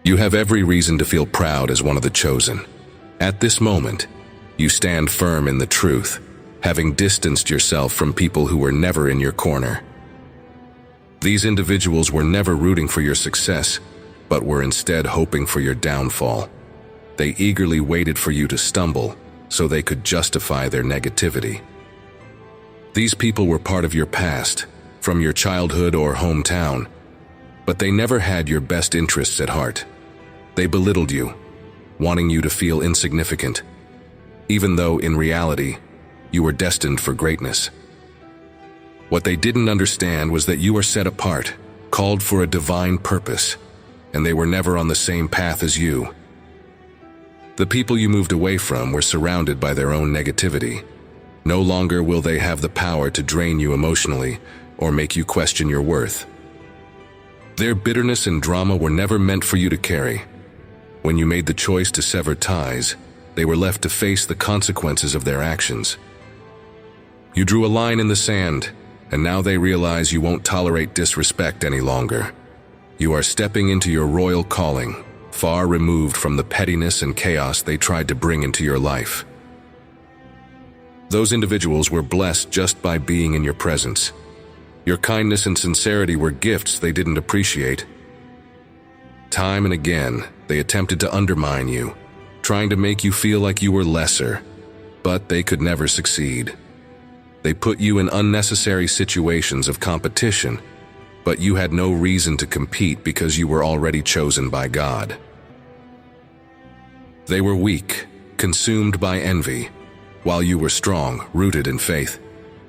You have every reason to feel proud as one of the chosen. At this moment, you stand firm in the truth, having distanced yourself from people who were never in your corner. These individuals were never rooting for your success, but were instead hoping for your downfall. They eagerly waited for you to stumble so they could justify their negativity. These people were part of your past, from your childhood or hometown, but they never had your best interests at heart. They belittled you, wanting you to feel insignificant, even though in reality, you were destined for greatness. What they didn't understand was that you were set apart, called for a divine purpose, and they were never on the same path as you. The people you moved away from were surrounded by their own negativity. No longer will they have the power to drain you emotionally or make you question your worth. Their bitterness and drama were never meant for you to carry. When you made the choice to sever ties, they were left to face the consequences of their actions. You drew a line in the sand, and now they realize you won't tolerate disrespect any longer. You are stepping into your royal calling, far removed from the pettiness and chaos they tried to bring into your life. Those individuals were blessed just by being in your presence. Your kindness and sincerity were gifts they didn't appreciate. Time and again, they attempted to undermine you, trying to make you feel like you were lesser, but they could never succeed. They put you in unnecessary situations of competition, but you had no reason to compete because you were already chosen by God. They were weak, consumed by envy, while you were strong, rooted in faith.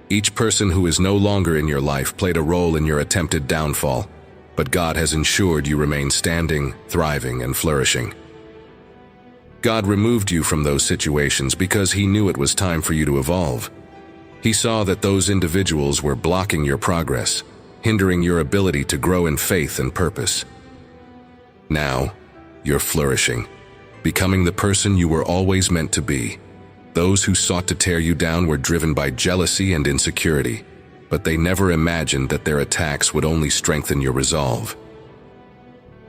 Each person who is no longer in your life played a role in your attempted downfall, but God has ensured you remain standing, thriving, and flourishing. God removed you from those situations because He knew it was time for you to evolve. He saw that those individuals were blocking your progress, hindering your ability to grow in faith and purpose. Now, you're flourishing, becoming the person you were always meant to be. Those who sought to tear you down were driven by jealousy and insecurity, but they never imagined that their attacks would only strengthen your resolve.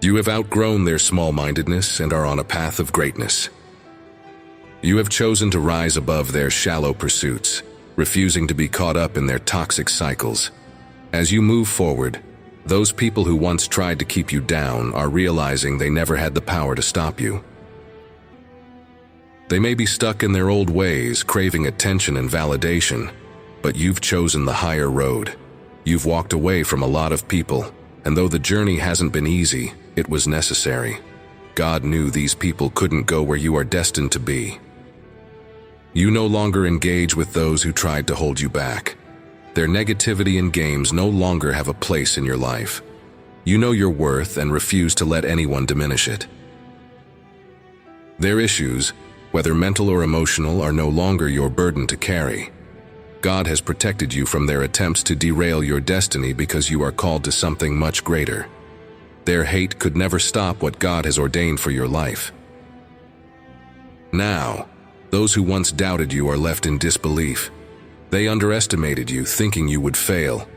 You have outgrown their small-mindedness and are on a path of greatness. You have chosen to rise above their shallow pursuits, refusing to be caught up in their toxic cycles. As you move forward, those people who once tried to keep you down are realizing they never had the power to stop you. They may be stuck in their old ways, craving attention and validation, but you've chosen the higher road. You've walked away from a lot of people, and though the journey hasn't been easy, it was necessary. God knew these people couldn't go where you are destined to be. You no longer engage with those who tried to hold you back. Their negativity and games no longer have a place in your life. You know your worth and refuse to let anyone diminish it. Their issues, whether mental or emotional, are no longer your burden to carry. God has protected you from their attempts to derail your destiny because you are called to something much greater. Their hate could never stop what God has ordained for your life. Now, those who once doubted you are left in disbelief. They underestimated you, thinking you would fail,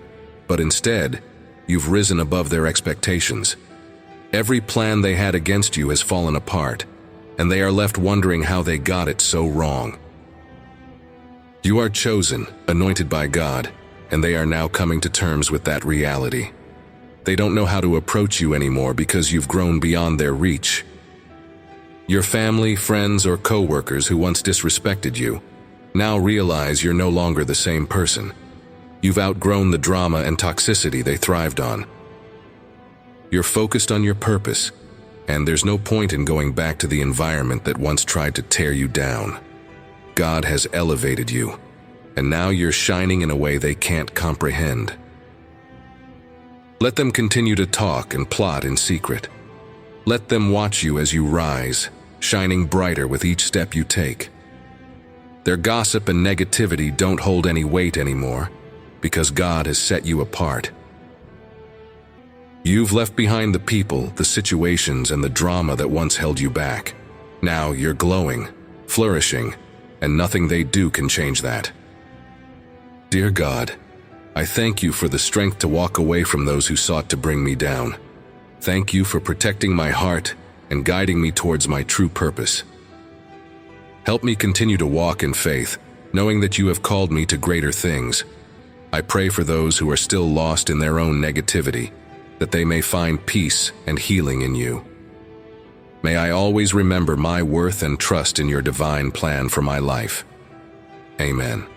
but instead, you've risen above their expectations. Every plan they had against you has fallen apart, and they are left wondering how they got it so wrong. You are chosen, anointed by God, and they are now coming to terms with that reality. They don't know how to approach you anymore because you've grown beyond their reach. Your family, friends, or co-workers who once disrespected you now realize you're no longer the same person. You've outgrown the drama and toxicity they thrived on. You're focused on your purpose, and there's no point in going back to the environment that once tried to tear you down. God has elevated you, and now you're shining in a way they can't comprehend. Let them continue to talk and plot in secret. Let them watch you as you rise, shining brighter with each step you take. Their gossip and negativity don't hold any weight anymore, because God has set you apart. You've left behind the people, the situations, and the drama that once held you back. Now you're glowing, flourishing, and nothing they do can change that. Dear God, I thank you for the strength to walk away from those who sought to bring me down. Thank you for protecting my heart and guiding me towards my true purpose. Help me continue to walk in faith, knowing that you have called me to greater things. I pray for those who are still lost in their own negativity, that they may find peace and healing in you. May I always remember my worth and trust in your divine plan for my life. Amen.